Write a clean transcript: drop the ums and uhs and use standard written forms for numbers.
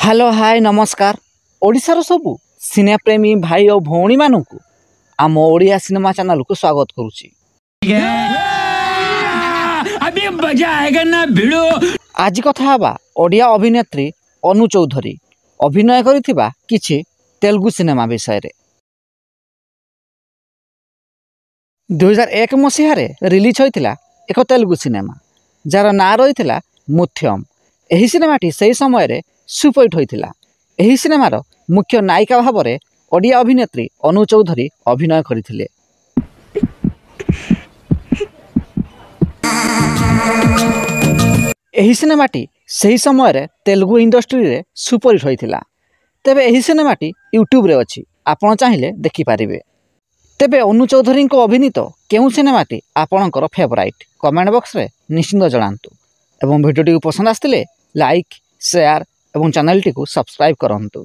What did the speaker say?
Hello hi नमस्कार ओडिशार सबू सिनेप्रेमी भाई और भौणी मानू आम ओडिया सिनेमा चैनल को स्वागत करुच्ची। अभी मजा आएगा ना भिड़ो। आज कथा हवा ओडिया अभिनेत्री अनु चौधरी अभिनय करिथिबा किछि तेलुगु सिनेमा विषय रे। 2001 मसीह रिलीज होइतिला एक तेलुगु सिनेमा जार ना रही मुथ्यम। एही सिनेमाटी सही समय रे सुपरहिट होइतिला। एही सिनेमार मुख्य नायिका भाव में ओडिया अभिनेत्री अनु चौधरी अभिनय करथिले। एही सिनेमाटी सही समय रे तेलुगु इंडस्ट्री रे सुपरहिट होइतिला। तेबे एही सिनेमाटी यूट्यूब रे अछि, आपण चाहिले देखि पारिबे। तेबे अनु चौधरी को अभिनीत केउ सिनेमाटी आपणकर फेवराइट कमेंट बॉक्स रे निश्चिंत जणांतु एवं भिडियोटी पसंद आस्तिले लाइक शेयर एवं चैनल टी को सब्सक्राइब करंतु।